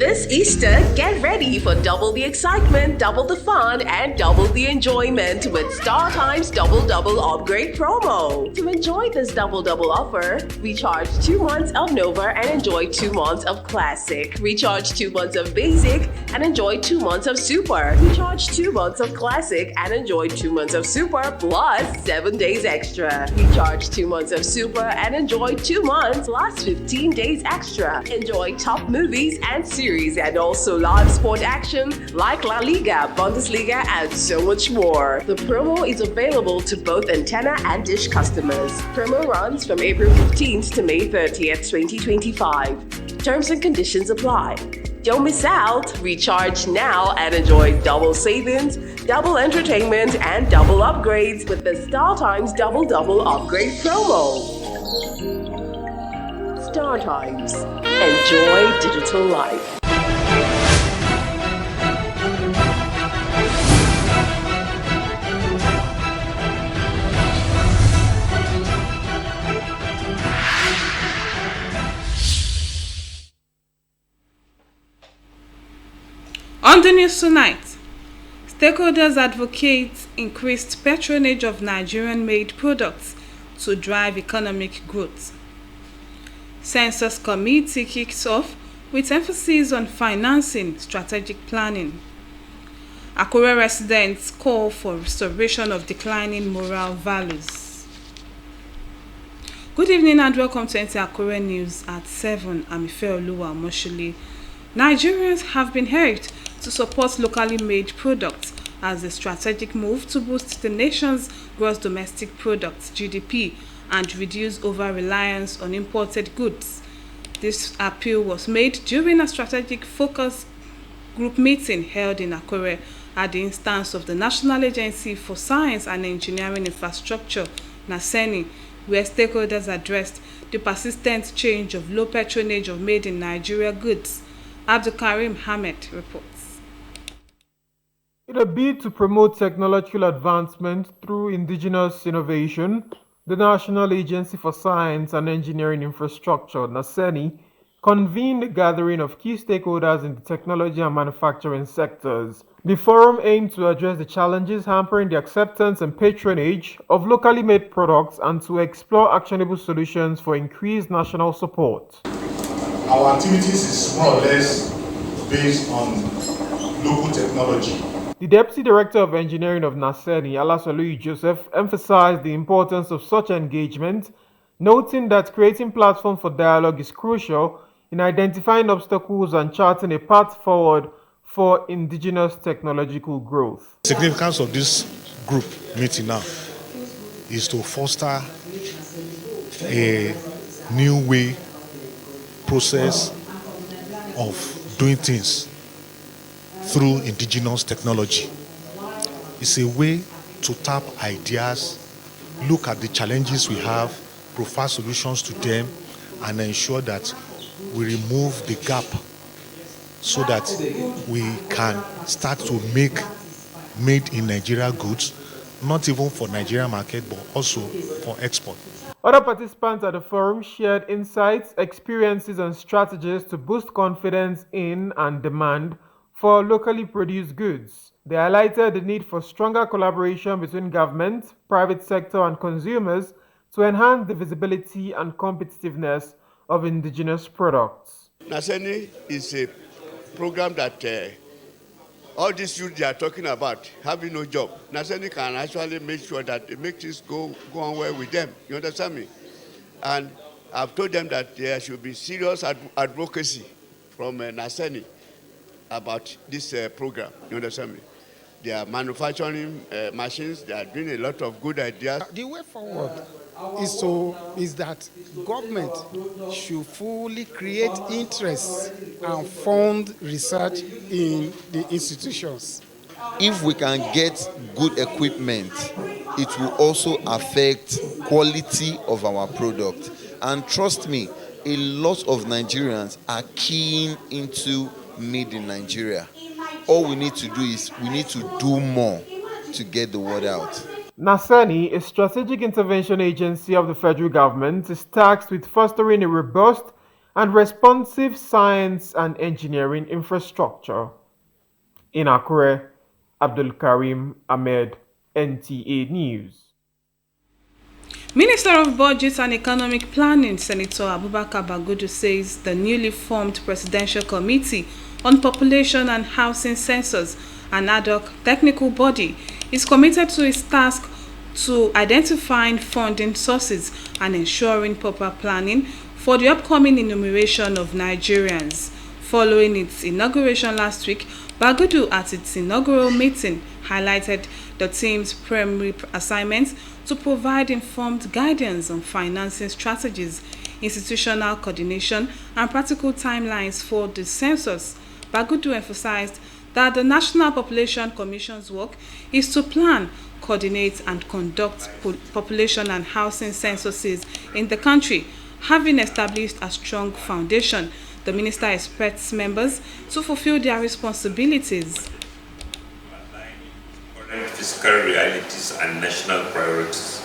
This Easter, get ready for double the excitement, double the fun, and double the enjoyment with StarTime's Double Double Upgrade promo. To enjoy this double double offer, recharge 2 months of Nova and enjoy 2 months of Classic. Recharge 2 months of Basic and enjoy 2 months of Super. Recharge 2 months of Classic and enjoy 2 months of Super plus 7 days extra. Recharge 2 months of Super and enjoy 2 months plus 15 days extra. Enjoy top movies and series and also live sport action like La Liga, Bundesliga, and so much more. The promo is available to both antenna and dish customers. Promo runs from April 15th to May 30th, 2025. Terms and conditions apply. Don't miss out. Recharge now and enjoy double savings, double entertainment, and double upgrades with the StarTimes Double Double Upgrade promo. StarTimes. Enjoy digital life. On the news tonight, stakeholders advocate increased patronage of Nigerian-made products to drive economic growth. Census Committee kicks off with emphasis on financing strategic planning. Akure residents call for restoration of declining moral values. Good evening and welcome to Nta Akure News at 7. I'm Ifeoluwa Moshili. Nigerians have been urged to support locally made products as a strategic move to boost the nation's gross domestic product (GDP) and reduce over-reliance on imported goods. This appeal was made during a strategic focus group meeting held in Akure at the instance of the National Agency for Science and Engineering Infrastructure, NASENI, where stakeholders addressed the persistent change of low patronage of made-in-Nigeria goods. Abdulkarim Hamed reports. In a bid to promote technological advancement through indigenous innovation, the National Agency for Science and Engineering Infrastructure, NASENI, convened a gathering of key stakeholders in the technology and manufacturing sectors. The forum aimed to address the challenges hampering the acceptance and patronage of locally made products and to explore actionable solutions for increased national support. Our activities is more or less based on local technology. The Deputy Director of Engineering of NASENI, Alasolu Joseph, emphasized the importance of such engagement, noting that creating platform for dialogue is crucial in identifying obstacles and charting a path forward for indigenous technological growth. The significance of this group meeting now is to foster a new way, process of doing things through indigenous technology. It's a way to tap ideas, look at the challenges we have, provide solutions to them, and ensure that we remove the gap so that we can start to make made in Nigeria goods, not even for Nigeria market, but also for export. Other participants at the forum shared insights, experiences, and strategies to boost confidence in and demand for locally produced goods. They highlighted the need for stronger collaboration between government, private sector, and consumers to enhance the visibility and competitiveness of indigenous products. NASENI is a program that all these youth they are talking about having no job. NASENI can actually make sure that they make things go on well with them. You understand me? And I've told them that there should be serious advocacy from NASENI about this program. You understand me? They are manufacturing machines. They are doing a lot of good ideas. The way forward is that government should fully create interest and fund research in the institutions. If we can get good equipment, it will also affect quality of our product. And trust me, a lot of Nigerians are keen into made in Nigeria. All we need to do is we need to do more to get the word out. NASENI, a strategic intervention agency of the federal government, is tasked with fostering a robust and responsive science and engineering infrastructure. In Akure, Abdul Karim Ahmed, NTA News. Minister of Budget and Economic Planning, Senator Abubakar Bagudu, says the newly formed Presidential Committee on Population and Housing Census, an ad hoc technical body, is committed to its task to identifying funding sources and ensuring proper planning for the upcoming enumeration of Nigerians. Following its inauguration last week, Bagudu at its inaugural meeting highlighted the team's primary assignments to provide informed guidance on financing strategies, institutional coordination, and practical timelines for the census. Bagudu emphasized that the National Population Commission's work is to plan, coordinate, and conduct population and housing censuses in the country. Having established a strong foundation, the minister expects members to fulfill their responsibilities. Current fiscal realities and national priorities.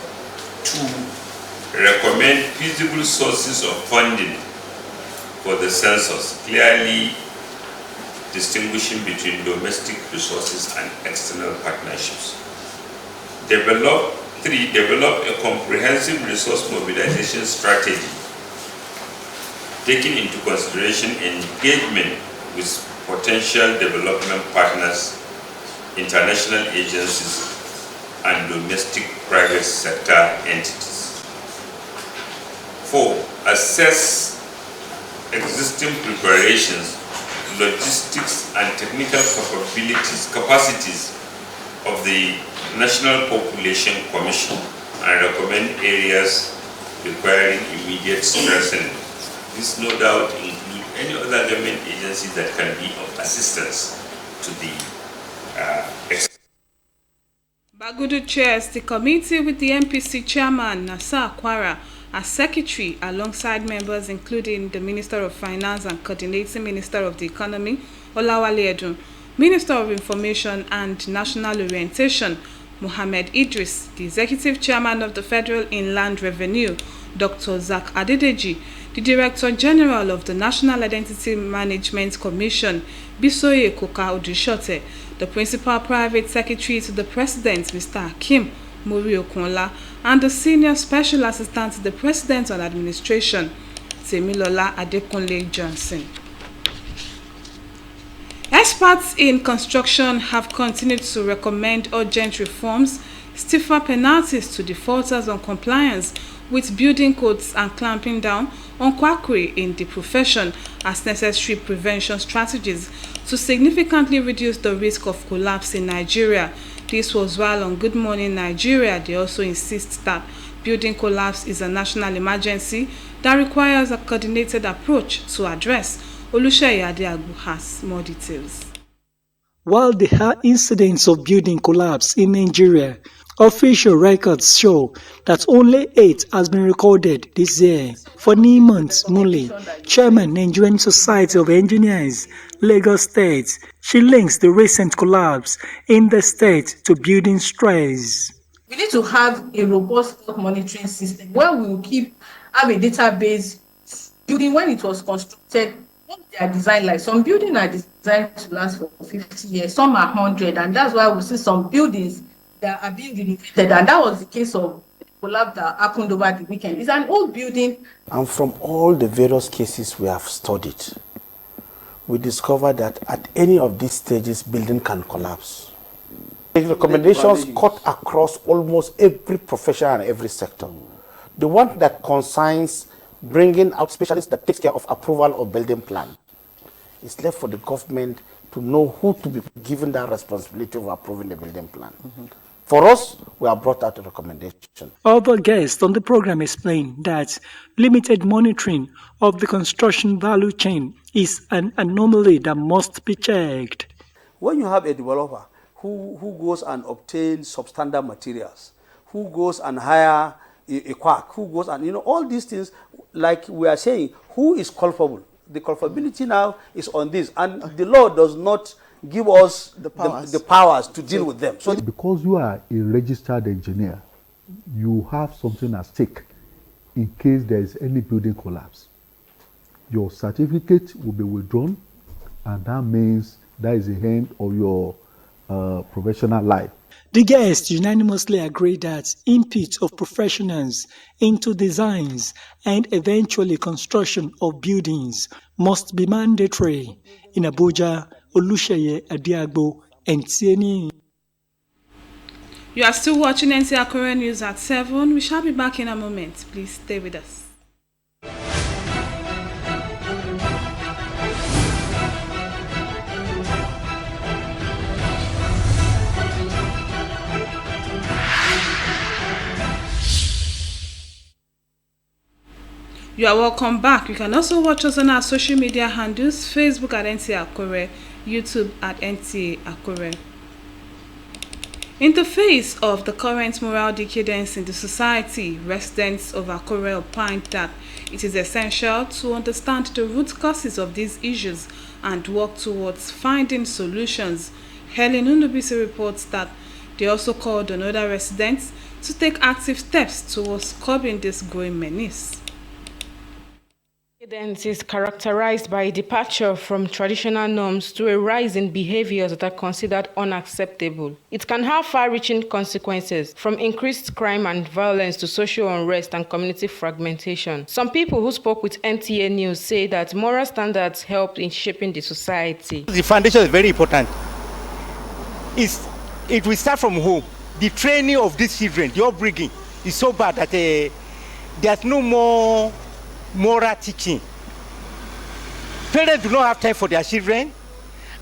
2. Recommend feasible sources of funding for the census, clearly distinguishing between domestic resources and external partnerships. 3. Develop a comprehensive resource mobilization strategy, taking into consideration engagement with potential development partners, international agencies, and domestic private sector entities. 4. Assess existing preparations, logistics, and technical capacities of the National Population Commission and recommend areas requiring immediate strengthening. This no doubt include any other government agency that can be of assistance to the Bagudu chairs the committee with the MPC chairman Nta Akure as secretary, alongside members including the Minister of Finance and Coordinating Minister of the Economy, Olawale Edun, Minister of Information and National Orientation, Mohammed Idris, the Executive Chairman of the Federal Inland Revenue, Dr. Zak Adedeji, the Director General of the National Identity Management Commission, Bisoye Koka Odushote, the Principal Private Secretary to the President, Mr. Hakim Muri-Okunla, and the Senior Special Assistant to the President on Administration, Temilola Adekunle Johnson. Experts in construction have continued to recommend urgent reforms, stiffer penalties to defaulters on compliance with building codes, and clamping down on quackery in the profession as necessary prevention strategies to significantly reduce the risk of collapse in Nigeria. This was while on Good Morning Nigeria, they also insist that building collapse is a national emergency that requires a coordinated approach to address. Oluseye Adeagbu has more details. While there are incidents of building collapse in Nigeria, official records show that only 8 has been recorded this year. For Nimont Mule, Chairman Nigerian Society of Engineers, Lagos State, she links the recent collapse in the state to building stress. We need to have a robust monitoring system where we will have a database. Building, when it was constructed, what they are designed like. Some buildings are designed to last for 50 years, some are 100, and that's why we see some buildings that are being renovated, and that was the case of the collapse that happened over the weekend. It's an old building. And from all the various cases we have studied, we discovered that at any of these stages, building can collapse. The recommendations cut across almost every profession and every sector. The one that concerns bringing out specialists that takes care of approval of building plan, it's left for the government to know who to be given that responsibility of approving the building plan. For us, we have brought out a recommendation. Other guests on the program explained that limited monitoring of the construction value chain is an anomaly that must be checked. When you have a developer who goes and obtains substandard materials, who goes and hire a quack, who goes and, all these things, like we are saying, who is culpable? The culpability now is on this, and the law does not give us the powers to deal with them. So, because you are a registered engineer, you have something at stake in case there is any building collapse. your certificate will be withdrawn, and that means that is the end of your professional life. The guests unanimously agreed that input of professionals into designs and eventually construction of buildings must be mandatory. In Abuja, Olusheye Adiagbo, NTA. You are still watching Nta Akure News at 7. We shall be back in a moment. Please stay with us. You are welcome back. You can also watch us on our social media handles, Facebook at Nta Akure, YouTube at Nta Akure. In the face of the current moral decadence in the society, residents of Akure opined that it is essential to understand the root causes of these issues and work towards finding solutions. Helen Undubisi reports that they also called on other residents to take active steps towards curbing this growing menace. Decadence is characterized by a departure from traditional norms to a rise in behaviors that are considered unacceptable. It can have far-reaching consequences, from increased crime and violence to social unrest and community fragmentation. Some people who spoke with NTA News say that moral standards help in shaping the society. The foundation is very important. It will start from home. The training of these children, the upbringing, is so bad that there's no more moral teaching. Parents do not have time for their children,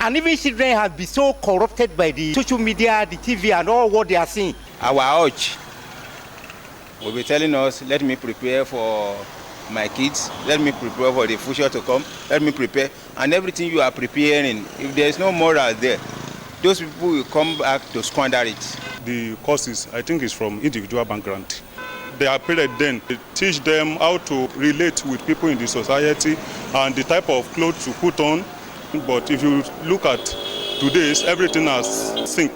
and even children have been so corrupted by the social media, the TV, and all what they are seeing. Our age will be telling us, let me prepare for my kids, let me prepare for the future to come, let me prepare, and everything you are preparing, if there is no moral there, those people will come back to squander it. The causes, I think, is from individual background. Their parents then teach them how to relate with people in the society and the type of clothes to put on. But if you look at today's, everything has sink.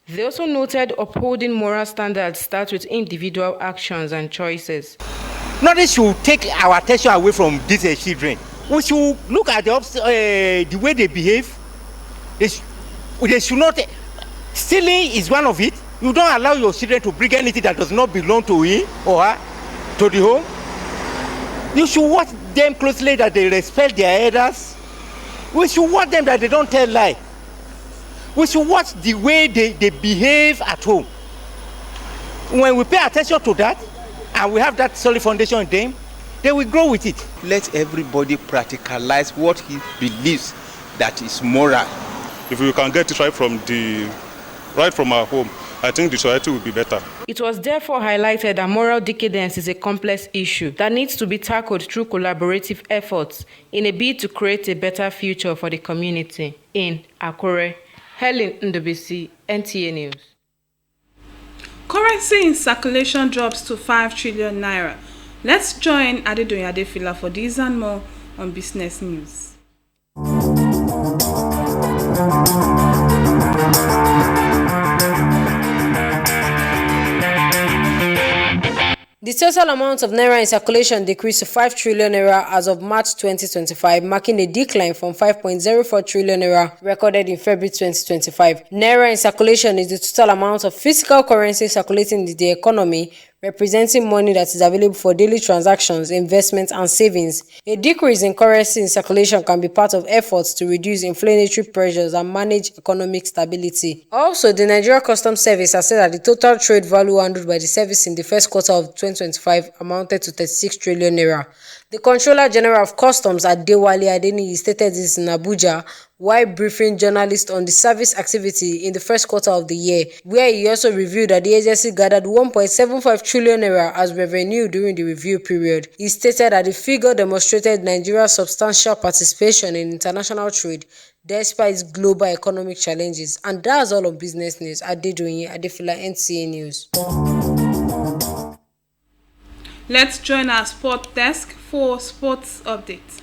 They also noted upholding moral standards starts with individual actions and choices. Nothing should take our attention away from these children. We should look at the way they behave. They should not. Stealing is one of it. You don't allow your children to bring anything that does not belong to him or her to the home. You should watch them closely, that they respect their elders. We should watch them that they don't tell lies. We should watch the way they behave at home. When we pay attention to that and we have that solid foundation in them, they will grow with it. Let everybody practicalize what he believes that is moral. If we can get it right from our home, I think the society will be better. It was therefore highlighted that moral decadence is a complex issue that needs to be tackled through collaborative efforts in a bid to create a better future for the community. In Akure, Helen Undubisi, NTA News. Currency in circulation drops to 5 trillion naira. Let's join Adedoyin Adefila for this and more on Business News. The total amount of naira in circulation decreased to 5 trillion naira as of March 2025, marking a decline from 5.04 trillion naira recorded in February 2025. Naira in circulation is the total amount of physical currency circulating in the economy, representing money that is available for daily transactions, investments, and savings. A decrease in currency in circulation can be part of efforts to reduce inflationary pressures and manage economic stability. Also, the Nigeria Customs Service has said that the total trade value handled by the service in the first quarter of 2025 amounted to 36 trillion naira. The Controller General of Customs, Adewale Adeniyi, stated this in Abuja while briefing journalists on the service activity in the first quarter of the year, where he also revealed that the agency gathered 1.75 trillion naira as revenue during the review period. He stated that the figure demonstrated Nigeria's substantial participation in international trade despite global economic challenges. And that's all on Business News. Adedoyin Adefila, NTA News. Let's join our sport desk for sports updates.